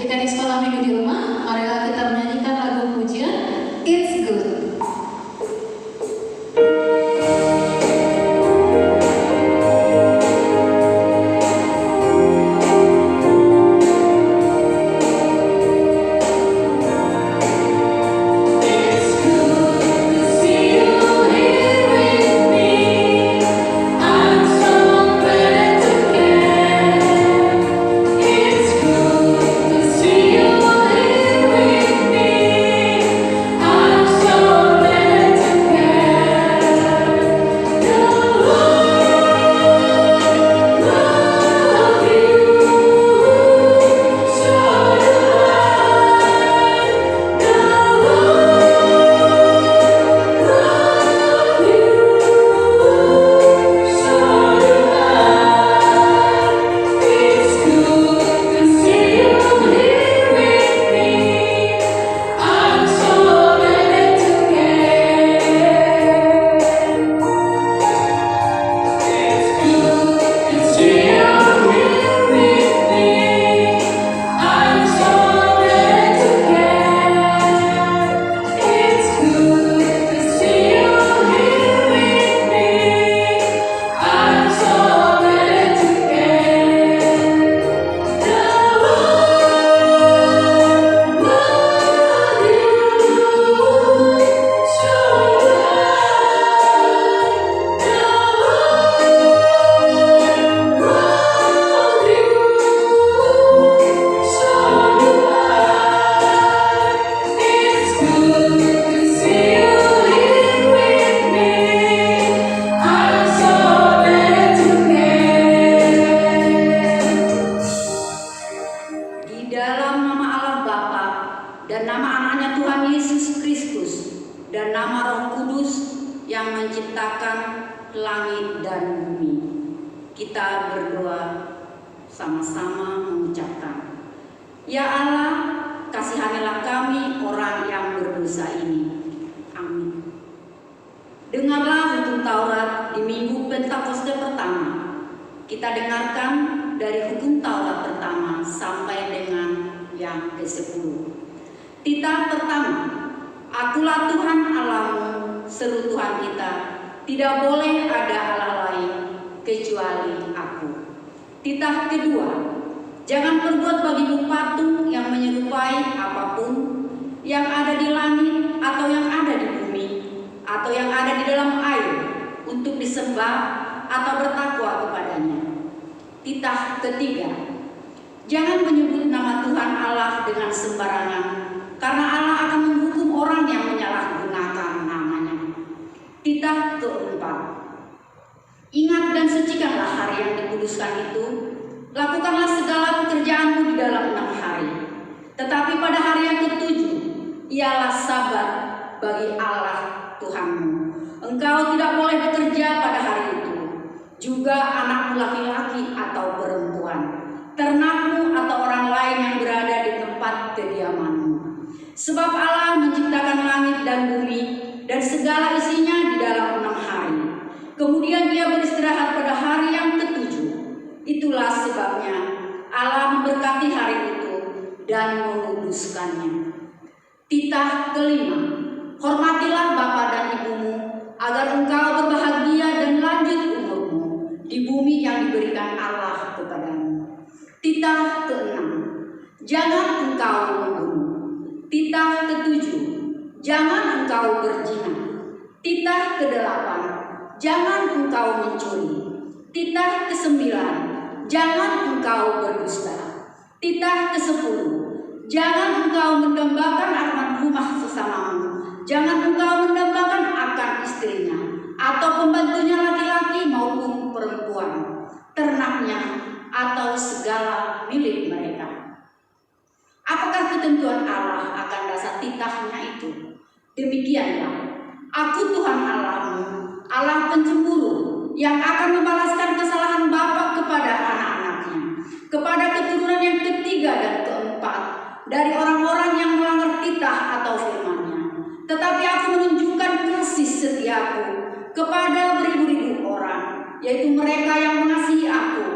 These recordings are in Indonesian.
Adik-adik sekolah minggu di rumah, marilah kita menyanyikan lagu pujian It's Good. Sebab Allah menciptakan langit dan bumi dan segala isinya di dalam 6 hari. Kemudian Dia beristirahat pada hari yang ketujuh. Itulah sebabnya Allah memberkati hari itu dan menguduskannya. Titah kelima, hormatilah bapa dan ibumu agar engkau berbahagia dan lanjut umurmu di bumi yang diberikan Allah kepadamu. Titah keenam, jangan engkau membunuh. Titah ketujuh, jangan engkau berzina. Titah kedelapan, jangan engkau mencuri. Titah kesembilan, jangan engkau berdusta. Titah kesepuluh, jangan engkau mendambakan akan rumah sesamamu. Jangan engkau mendambakan akan istrinya atau pembantunya laki-laki maupun perempuan, ternaknya atau segala milik mereka. Apakah ketentuan Allah akan dasar titahnya itu? Demikianlah, Aku Tuhan Allahmu, Allah pencemburu, yang akan membalaskan kesalahan bapa kepada anak-anaknya, kepada keturunan yang ketiga dan keempat dari orang-orang yang melanggar titah atau firman-Nya. Tetapi Aku menunjukkan kasih setiaku kepada beribu-ribu orang, yaitu mereka yang mengasihi Aku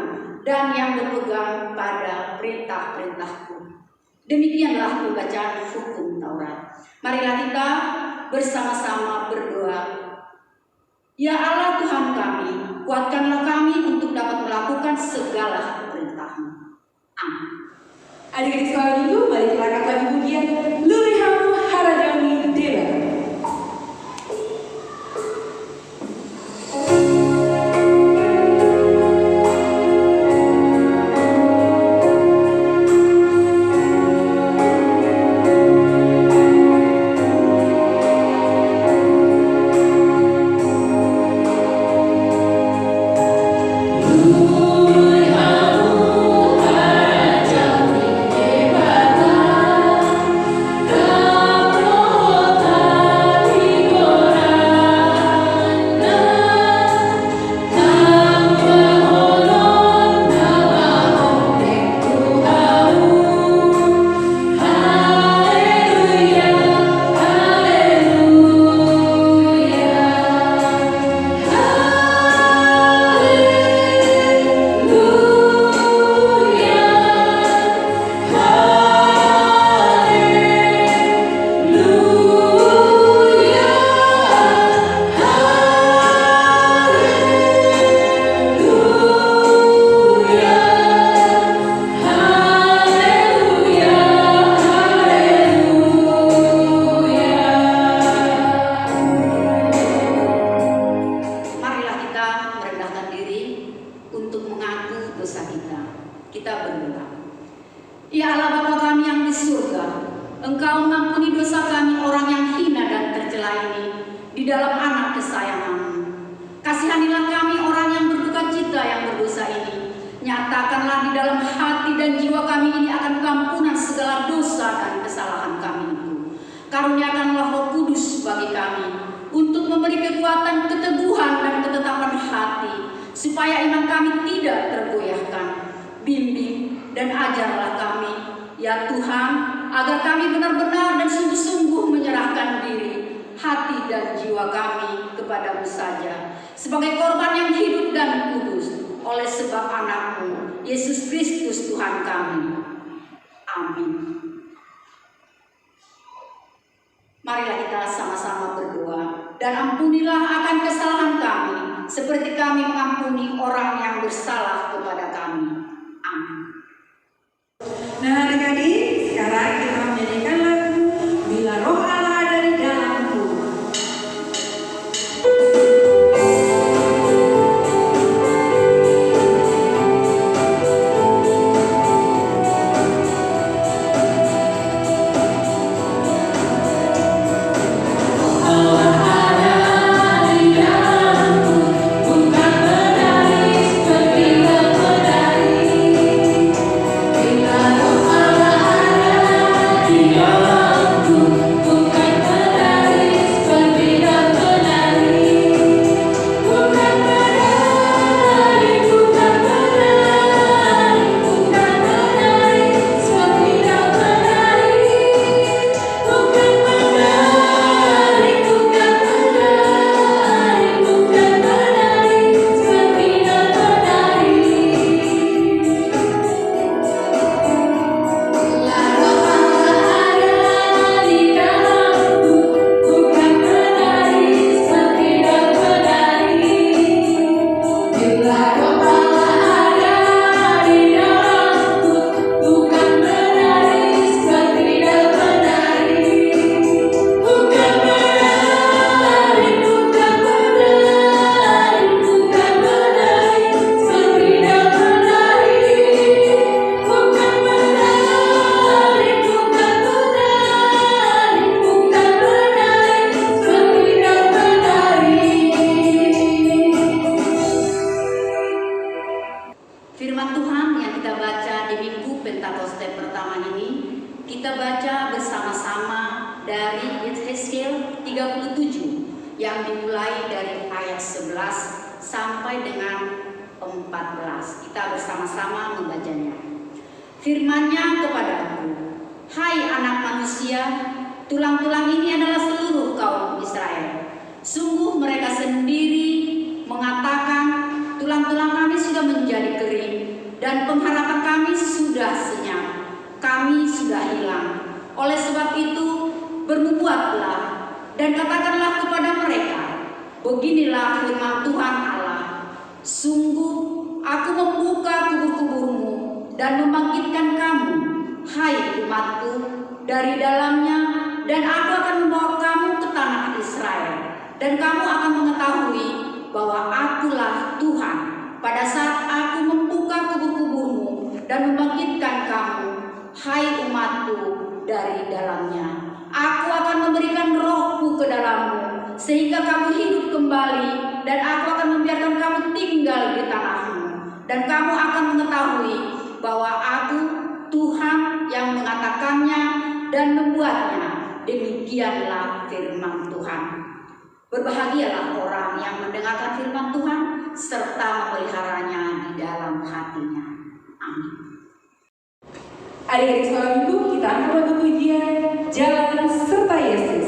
dan yang berpegang pada perintah-perintahku. Demikianlah pembacaan hukum Taurat. Marilah kita bersama-sama berdoa. Ya Allah Tuhan kami, kuatkanlah kami untuk dapat melakukan segala perintah-Mu. Amin. Adik-adik sekolah minggu, mari kita angkat lagi pujian Lurihamu Harajami Dewa. Karuniakanlah Roh Kudus bagi kami untuk memberi kekuatan, keteguhan, dan ketetapan hati, supaya iman kami tidak tergoyahkan. Bimbing dan ajarlah kami, ya Tuhan, agar kami benar-benar dan sungguh-sungguh menyerahkan diri, hati dan jiwa kami kepada-Mu saja, sebagai korban yang hidup dan kudus, oleh sebab Anak-Mu, Yesus Kristus Tuhan kami. Amin. Marilah kita sama-sama berdoa, dan ampunilah akan kesalahan kami, seperti kami mengampuni orang yang bersalah kepada kami. Amin. Nah adik-adik, sekarang kita menyanyikan lagu Bila Roh Allah ada di dalamku. yang dimulai dari ayat 11 sampai dengan 14. Kita bersama-sama membacanya. Firman-Nya kepadaku, hai anak manusia, tulang-tulang ini adalah seluruh kaum Israel. Sungguh mereka sendiri mengatakan, tulang-tulang kami sudah menjadi kering dan pengharapan kami sudah senyap. Kami sudah hilang. Oleh sebab itu, bernubuatlah dan katakanlah kepada mereka, beginilah firman Tuhan Allah, sungguh aku membuka kubur-kuburmu dan membangkitkan kamu, hai umatku, dari dalamnya, dan aku akan membawa kamu ke tanah Israel, dan kamu akan mengetahui bahwa akulah Tuhan pada saat aku membuka kubur-kuburmu dan membangkitkan kamu, hai umatku, dari dalamnya. Aku akan memberikan rohku ke dalammu, sehingga kamu hidup kembali, dan aku akan membiarkan kamu tinggal di tanahmu, dan kamu akan mengetahui bahwa aku Tuhan yang mengatakannya dan membuatnya. Demikianlah firman Tuhan. Berbahagialah orang yang mendengarkan firman Tuhan serta memeliharanya di dalam hatinya. Amin. Adik-adik sekolah minggu, kita angkat lagu pujian Jalan Serta Yesus.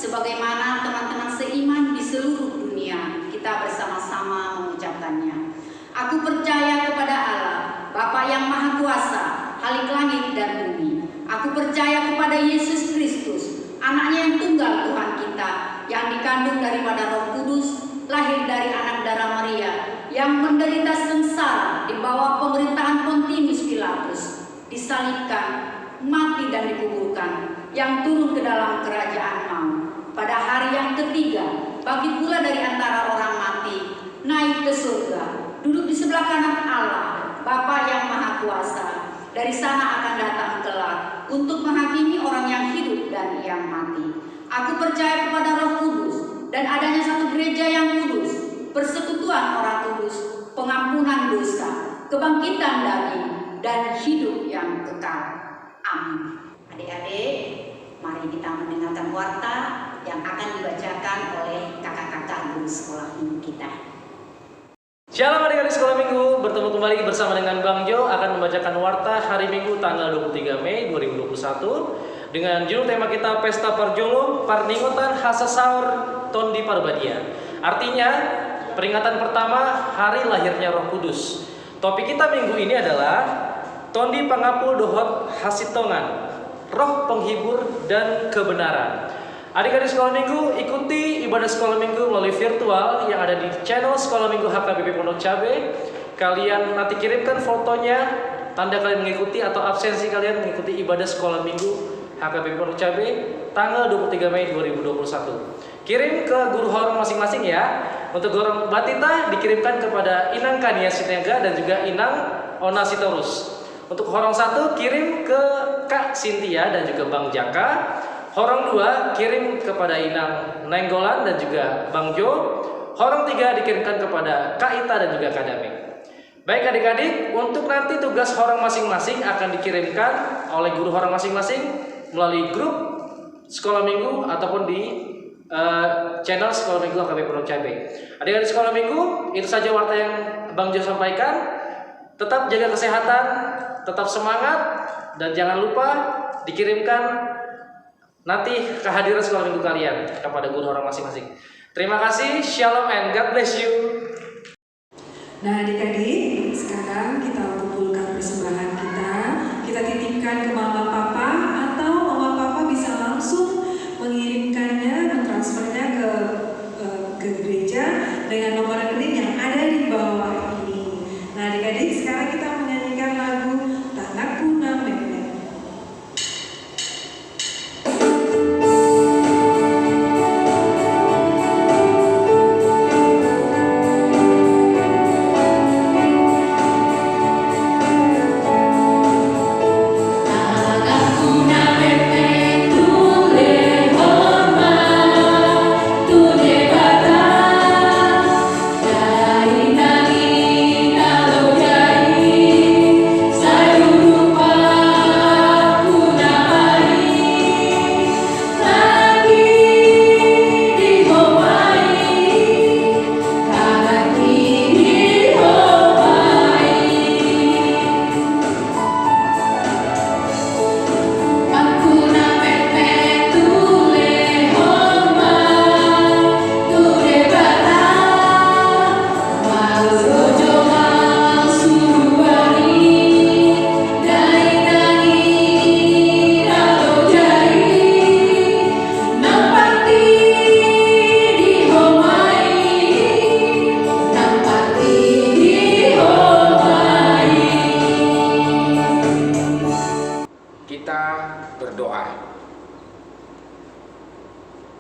Sebagaimana teman-teman seiman di seluruh dunia, kita bersama-sama mengucapkannya. Aku percaya kepada Allah, Bapa yang Maha Kuasa, Khalik langit dan bumi. Aku percaya kepada Yesus Kristus, anaknya yang tunggal Tuhan kita, yang dikandung daripada Roh Kudus, lahir dari anak darah Maria, yang menderita sengsara di bawah pemerintahan Pontius Pilatus, disalibkan, mati dan dikuburkan, yang turun ke dalam kerajaan maut. Pada hari yang ketiga, bangkit pula dari antara orang mati, naik ke surga, duduk di sebelah kanan Allah, Bapa yang Maha Kuasa. Dari sana akan datang kelak untuk menghakimi orang yang hidup dan yang mati. Aku percaya kepada Roh Kudus dan adanya satu gereja yang kudus, persekutuan orang kudus, pengampunan dosa, kebangkitan daging, dan hidup yang kekal. Amin. Adik-adik, mari kita mendengarkan warta yang akan dibacakan oleh kakak-kakak guru sekolah minggu kita. Shalom adik-adik sekolah minggu, bertemu kembali bersama dengan Bang Jo akan membacakan warta hari Minggu tanggal 23 Mei 2021 dengan judul tema kita Pesta Parjolo Parningotan Hasasaur Tondi Parbadia. Artinya peringatan pertama hari lahirnya Roh Kudus. Topik kita minggu ini adalah Tondi Pangapul Dohot Hasitongan, Roh Penghibur dan Kebenaran. Adik-adik sekolah minggu, ikuti ibadah sekolah minggu melalui virtual yang ada di channel Sekolah Minggu HKBP Pondok Cabe. Kalian nanti kirimkan fotonya, tanda kalian mengikuti atau absensi kalian mengikuti ibadah sekolah minggu HKBP Pondok Cabe tanggal 23 Mei 2021. Kirim ke guru horong masing-masing ya. Untuk guru Batita dikirimkan kepada Inang Kania Sitega dan juga Inang Ona Sitorus. Untuk horong 1 kirim ke Kak Cynthia dan juga Bang Jaka. Horong 2 kirim kepada Inang Nenggolan dan juga Bang Jo. Horong 3 dikirimkan kepada Kak Ita dan juga Kak Damik. Baik adik-adik, untuk nanti tugas horong masing-masing akan dikirimkan oleh guru horong masing-masing melalui grup sekolah minggu ataupun di channel Sekolah Minggu HKB Pondok Cabe. Adik-adik Sekolah Minggu, itu saja warta yang Bang Jo sampaikan. Tetap jaga kesehatan, tetap semangat, dan jangan lupa dikirimkan nanti kehadiran Sekolah Minggu kalian kepada guru orang masing-masing. Terima kasih, Shalom and God bless you. Nah adik-adik, sekarang kita kumpulkan persembahan kita titipkan ke mama papa, atau mama papa bisa langsung mengirimkannya, mentransfernya ke gereja dengan nomor rekening yang ada di bawah ini. Nah adik-adik, sekarang kita menyanyikan lagu Tanahku Namanya.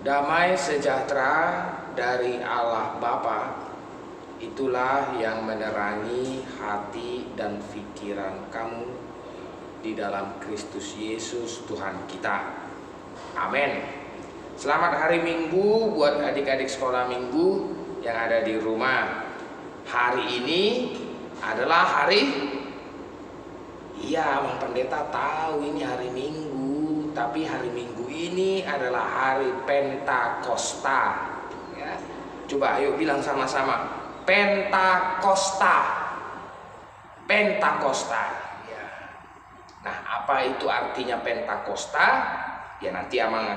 Damai sejahtera dari Allah Bapa, itulah yang menerangi hati dan pikiran kamu di dalam Kristus Yesus Tuhan kita. Amin. Selamat hari Minggu buat adik-adik sekolah minggu yang ada di rumah. Hari ini adalah Bang Pendeta tahu ini hari Minggu, tapi hari Minggu ini adalah hari Pentakosta. Ya. Coba ayo bilang sama-sama, Pentakosta. Pentakosta. Ya. Nah, apa itu artinya Pentakosta? Ya nanti Amang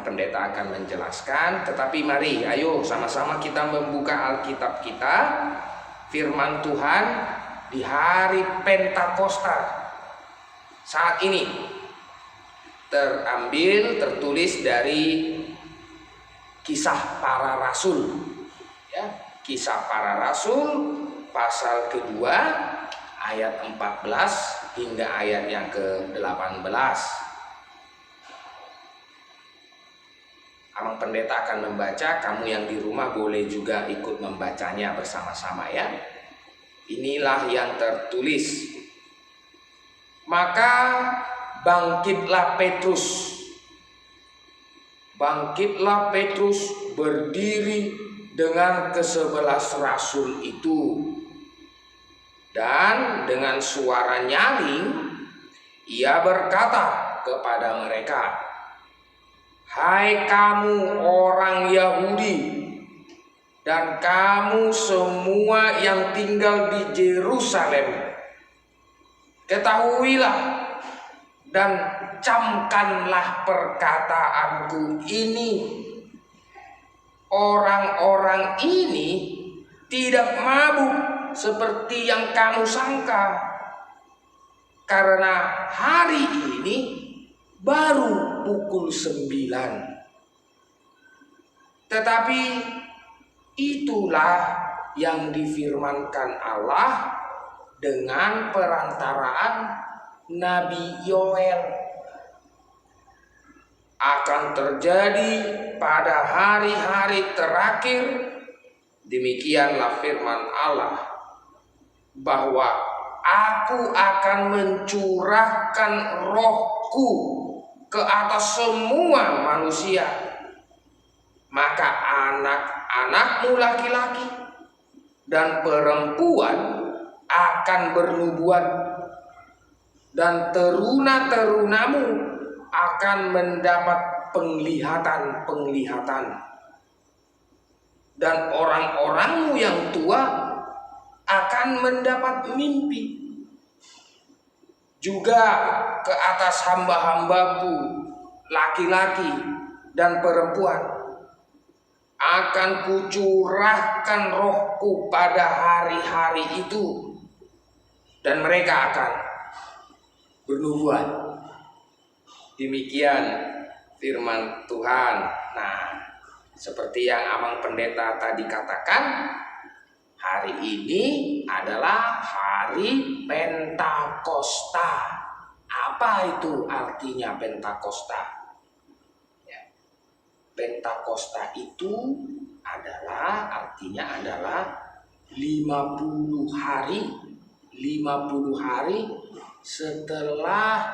Pendeta akan menjelaskan. Tetapi mari, ayo sama-sama kita membuka Alkitab kita, Firman Tuhan di hari Pentakosta saat ini tertulis dari Kisah Para Rasul, ya, Kisah Para Rasul pasal kedua ayat 14 hingga ayat yang ke-18. Amang Pendeta akan membaca, kamu yang di rumah boleh juga ikut membacanya bersama-sama ya. Inilah yang tertulis. Maka bangkitlah Petrus berdiri dengan ke-11 rasul itu, dan dengan suara nyaring ia berkata kepada mereka, hai kamu orang Yahudi dan kamu semua yang tinggal di Yerusalem, ketahuilah dan camkanlah perkataanku ini. Orang-orang ini tidak mabuk seperti yang kamu sangka, karena hari ini baru pukul 9. Tetapi itulah yang difirmankan Allah dengan perantaraan Nabi Yoel, akan terjadi pada hari-hari terakhir. Demikianlah firman Allah, bahwa aku akan mencurahkan rohku ke atas semua manusia. Maka anak-anakmu laki-laki dan perempuan akan bernubuat, dan teruna-terunamu akan mendapat penglihatan-penglihatan, dan orang-orangmu yang tua akan mendapat mimpi. Juga ke atas hamba-hambaku laki-laki dan perempuan akan kucurahkan rohku pada hari-hari itu, dan mereka akan bernubuat. Demikian firman Tuhan. Nah, seperti yang Abang Pendeta tadi katakan, hari ini adalah hari Pentakosta. Apa itu artinya Pentakosta? Ya. Pentakosta itu artinya adalah 50 hari. 50 hari setelah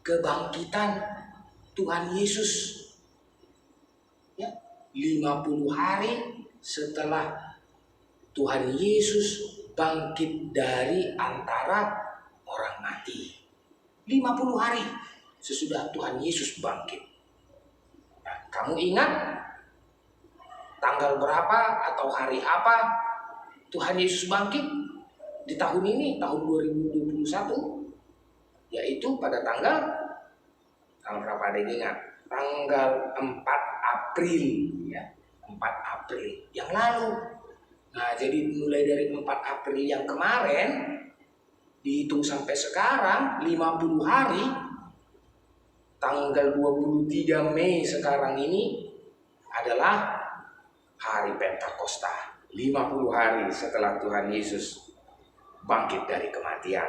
kebangkitan Tuhan Yesus. Ya, 50 hari setelah Tuhan Yesus bangkit dari antara orang mati. 50 hari sesudah Tuhan Yesus bangkit. Nah, kamu ingat tanggal berapa atau hari apa Tuhan Yesus bangkit di tahun ini, tahun 2021? Yaitu pada tanggal berapa, ada yang ingat? Tanggal 4 April, ya. 4 April yang lalu. Nah, jadi mulai dari 4 April yang kemarin dihitung sampai sekarang 50 hari. Tanggal 23 Mei sekarang ini adalah hari Pentakosta. 50 hari setelah Tuhan Yesus bangkit dari kematian.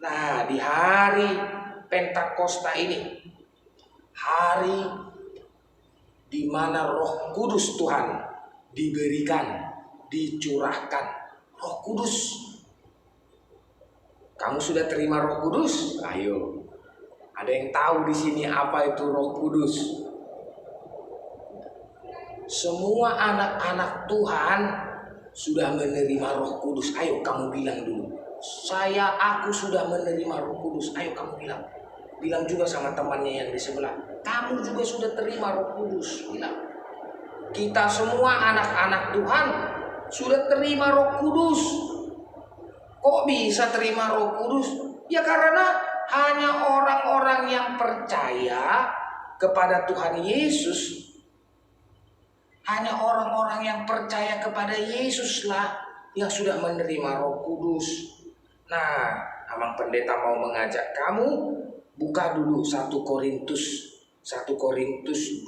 Nah, di hari Pentakosta ini, hari di mana Roh Kudus Tuhan diberikan, dicurahkan. Roh Kudus. Kamu sudah terima Roh Kudus? Ayo. Ada yang tahu di sini apa itu Roh Kudus? Semua anak-anak Tuhan sudah menerima Roh Kudus. Ayo kamu bilang dulu. Aku sudah menerima Roh Kudus. Ayo kamu bilang. Bilang juga sama temannya yang di sebelah. Kamu juga sudah terima Roh Kudus. Bilang. Kita semua anak-anak Tuhan sudah terima Roh Kudus. Kok bisa terima Roh Kudus? Ya karena hanya orang-orang yang percaya kepada Tuhan Yesus. Hanya orang-orang yang percaya kepada Yesus lah yang sudah menerima Roh Kudus. Nah, Abang Pendeta mau mengajak kamu buka dulu 1 Korintus 12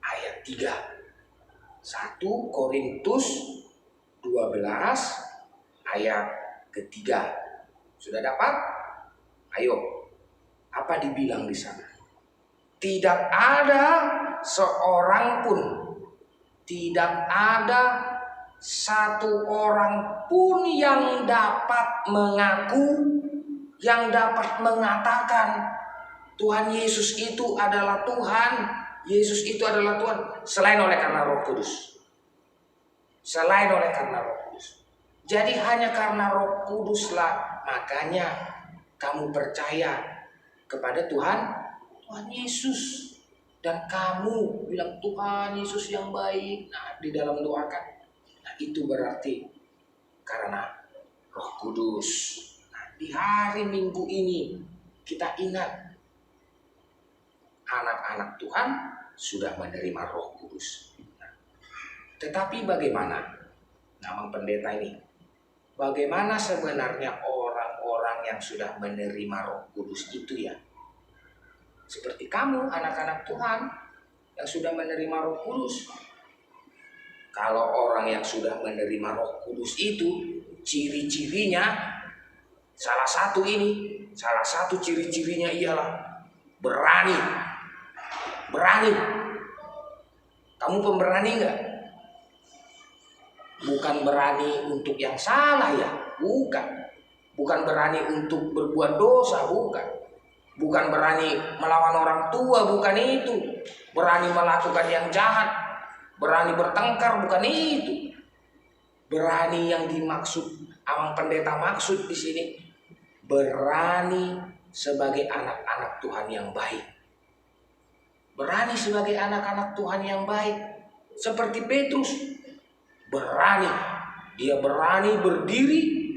ayat 3. 1 Korintus 12 ayat ketiga. Sudah dapat? Ayo. Apa dibilang di sana? Tidak ada seorang pun, tidak ada satu orang pun yang dapat mengaku, yang dapat mengatakan Tuhan Yesus itu adalah Tuhan, Yesus itu adalah Tuhan, selain oleh karena Roh Kudus. Selain oleh karena Roh Kudus. Jadi hanya karena Roh Kuduslah makanya kamu percaya kepada Tuhan Yesus. Dan kamu bilang Tuhan Yesus yang baik. Nah, di dalam doakan. Nah, itu berarti karena Roh Kudus. Nah, di hari Minggu ini kita ingat anak-anak Tuhan sudah menerima Roh Kudus. Nah, tetapi bagaimana? Nama pendeta ini. Bagaimana sebenarnya orang-orang yang sudah menerima Roh Kudus itu ya? Seperti kamu anak-anak Tuhan yang sudah menerima Roh Kudus. Kalau orang yang sudah menerima Roh Kudus itu ciri-cirinya salah satu ciri-cirinya ialah berani. Berani. Kamu pemberani enggak? Bukan berani untuk yang salah ya, bukan. Bukan berani untuk berbuat dosa, bukan. Bukan berani melawan orang tua, bukan itu. Berani melakukan yang jahat, berani bertengkar, bukan itu. Berani yang dimaksud, Abang Pendeta maksud di sini, berani sebagai anak-anak Tuhan yang baik. berani sebagai anak-anak Tuhan yang baik. Seperti Petrus, berani. Dia berani berdiri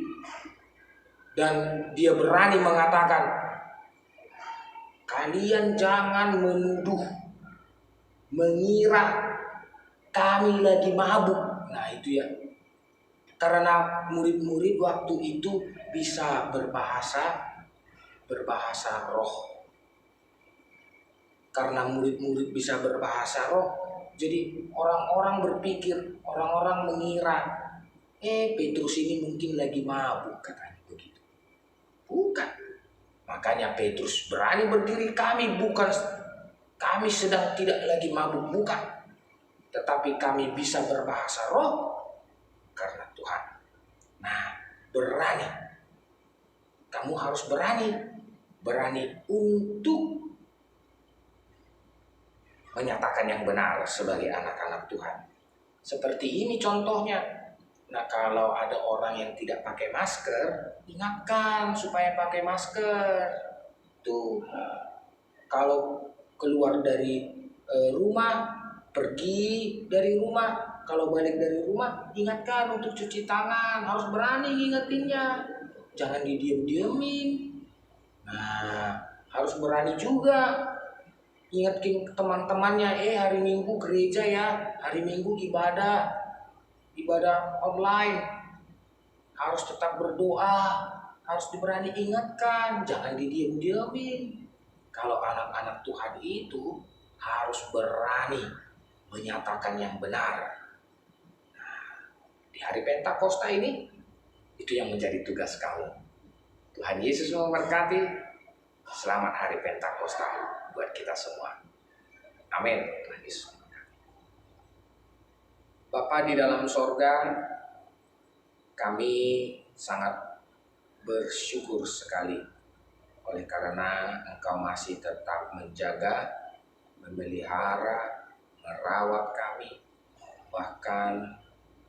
dan dia berani mengatakan, kalian jangan menuduh, mengira kami lagi mabuk. Nah itu ya. Karena murid-murid waktu itu bisa berbahasa roh. Karena murid-murid bisa berbahasa roh, jadi orang-orang berpikir, orang-orang mengira, Petrus ini mungkin lagi mabuk, katanya begitu. Bukan. Makanya Petrus berani berdiri, kami sedang tidak lagi mabuk, bukan. Tetapi kami bisa berbahasa roh karena Tuhan. Nah, berani. Kamu harus berani untuk menyatakan yang benar sebagai anak-anak Tuhan. Seperti ini contohnya. Nah, kalau ada orang yang tidak pakai masker, ingatkan supaya pakai masker. Tuh, kalau keluar dari rumah, pergi dari rumah, kalau balik dari rumah, ingatkan untuk cuci tangan. Harus berani ingetinnya. Jangan didiem-diemin. Nah, harus berani juga ingatkan teman-temannya, hari Minggu gereja ya, hari Minggu ibadah online, harus tetap berdoa, harus diberani ingatkan, jangan didiem-diemin. Kalau anak-anak Tuhan itu harus berani menyatakan yang benar. Nah, di hari Pentakosta ini, itu yang menjadi tugas kamu. Tuhan Yesus memberkati. Selamat hari Pentakosta buat kita semua. Amin. Tuhan Yesus memberkati. Bapa di dalam sorga, kami sangat bersyukur sekali oleh karena Engkau masih tetap menjaga, memelihara, merawat kami, bahkan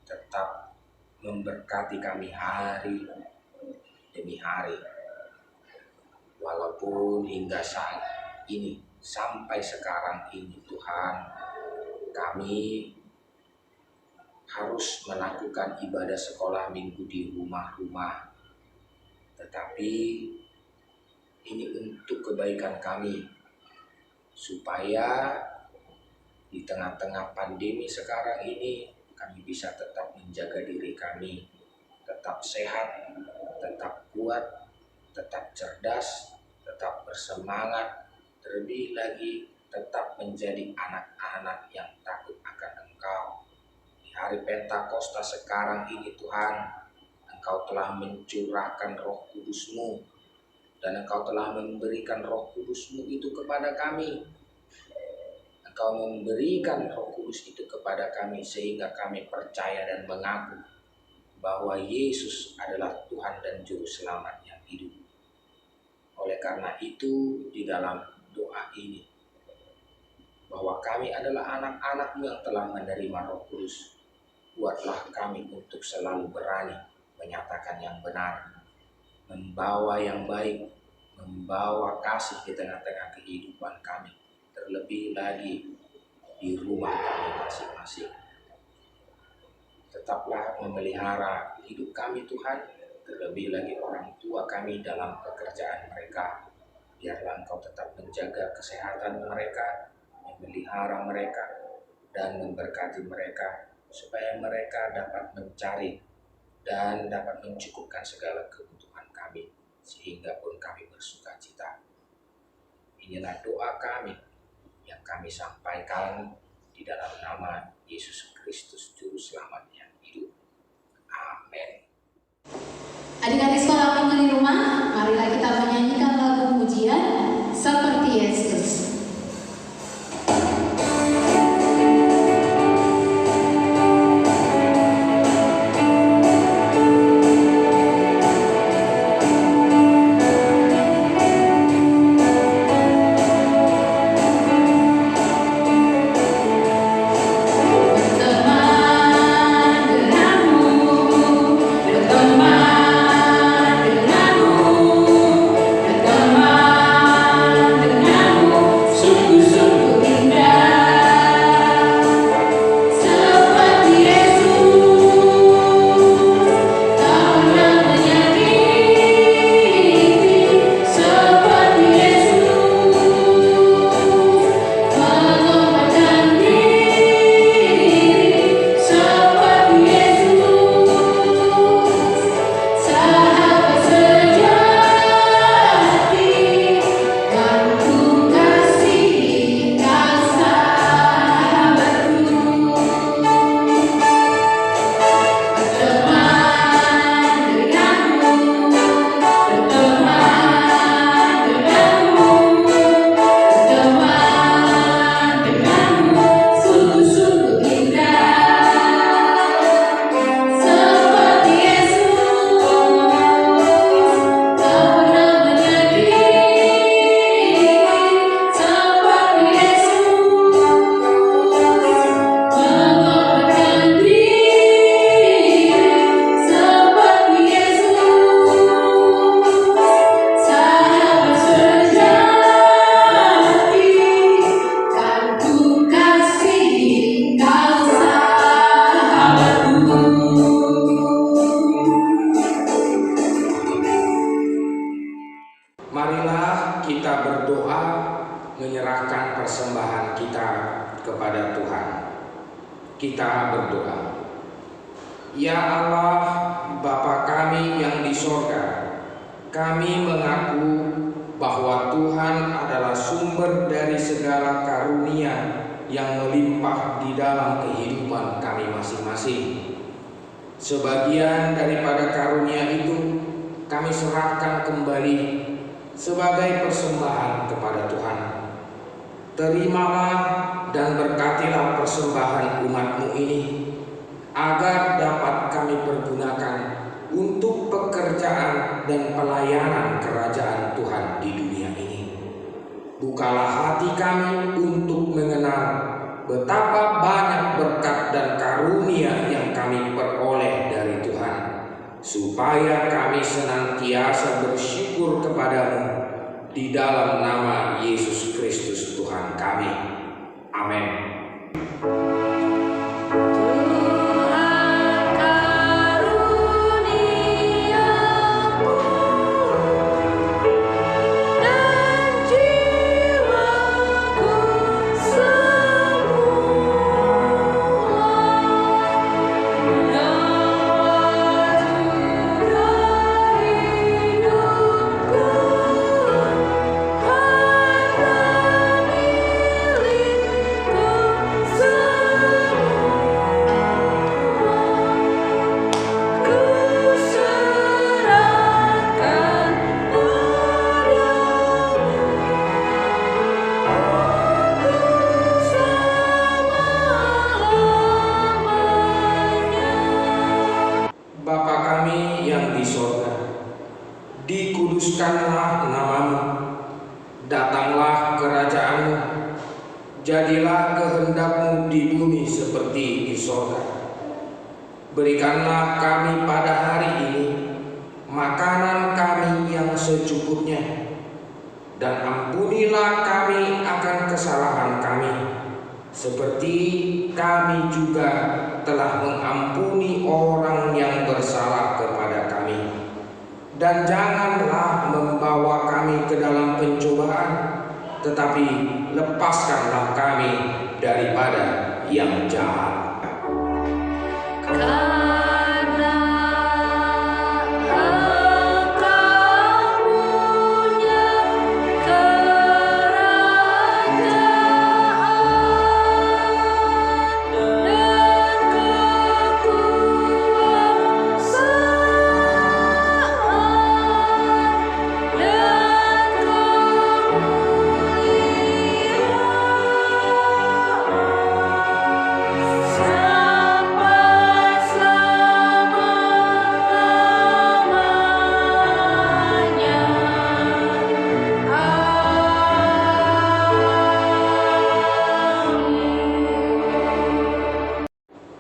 tetap memberkati kami hari demi hari. Walaupun hingga saat ini, sampai sekarang ini Tuhan, kami harus melakukan ibadah sekolah minggu di rumah-rumah. Tetapi ini untuk kebaikan kami, supaya di tengah-tengah pandemi sekarang ini kami bisa tetap menjaga diri kami, tetap sehat, tetap kuat, tetap cerdas, tetap bersemangat, terlebih lagi tetap menjadi anak-anak yang takut akan Engkau. Di hari Pentakosta sekarang ini Tuhan, Engkau telah mencurahkan Roh Kudus-Mu, dan Engkau telah memberikan Roh Kudus-Mu itu kepada kami. Engkau memberikan Roh Kudus itu kepada kami sehingga kami percaya dan mengaku bahwa Yesus adalah Tuhan dan Juru Selamat yang hidup. Oleh karena itu, di dalam doa ini, bahwa kami adalah anak-anak-Mu yang telah menerima Roh Kudus, buatlah kami untuk selalu berani menyatakan yang benar, membawa yang baik, membawa kasih di tengah-tengah kehidupan kami, terlebih lagi di rumah kami masing-masing. Tetaplah memelihara hidup kami Tuhan, terlebih lagi orang tua kami dalam pekerjaan mereka. Biarlah Engkau tetap menjaga kesehatan mereka, memelihara mereka, dan memberkati mereka, supaya mereka dapat mencari dan dapat mencukupkan segala kebutuhan kami, sehingga pun kami bersuka cita. Inilah doa kami yang kami sampaikan di dalam nama Yesus Kristus Juru Selamat yang hidup. Amin. Adik-adik sekolah minggu di rumah, marilah kita menyanyikan lagu pujian Seperti Yesus. Berteman denganmu Marilah kita berdoa menyerahkan persembahan kita kepada Tuhan. Kita berdoa. Ya Allah, Bapa kami yang di sorga, kami mengaku bahwa Tuhan adalah sumber dari segala karunia yang melimpah di dalam kehidupan kami masing-masing. Sebagian daripada karunia itu kami serahkan kembali sebagai persembahan kepada Tuhan. Terimalah dan berkatilah persembahan umat-Mu ini, agar dapat kami pergunakan untuk pekerjaan dan pelayanan kerajaan Tuhan di dunia ini. Bukalah hati kami untuk mengenal betapa banyak berkat dan karunia yang kami peroleh dari Tuhan, supaya kami senantiasa bersyukur kepadamu di dalam nama Yesus Kristus Tuhan kami. Amin. Bapa kami yang di sorga, dikuduskanlah nama-Mu, datanglah kerajaan-Mu, jadilah kehendak-Mu di bumi seperti di sorga. Berikanlah kami pada hari ini makanan kami yang secukupnya, dan ampunilah kami akan kesalahan kami, seperti kami juga telah mengampuni orang yang bersalah kepada kami. Dan janganlah membawa kami ke dalam pencobaan, tetapi lepaskanlah kami daripada yang jahat.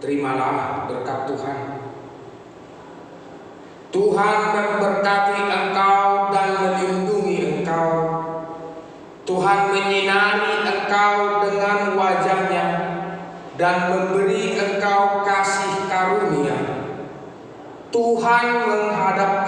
Terimalah berkat Tuhan. Tuhan memberkati engkau dan melindungi engkau. Tuhan menyinari engkau dengan wajah-Nya dan memberi engkau kasih karunia. Tuhan menghadap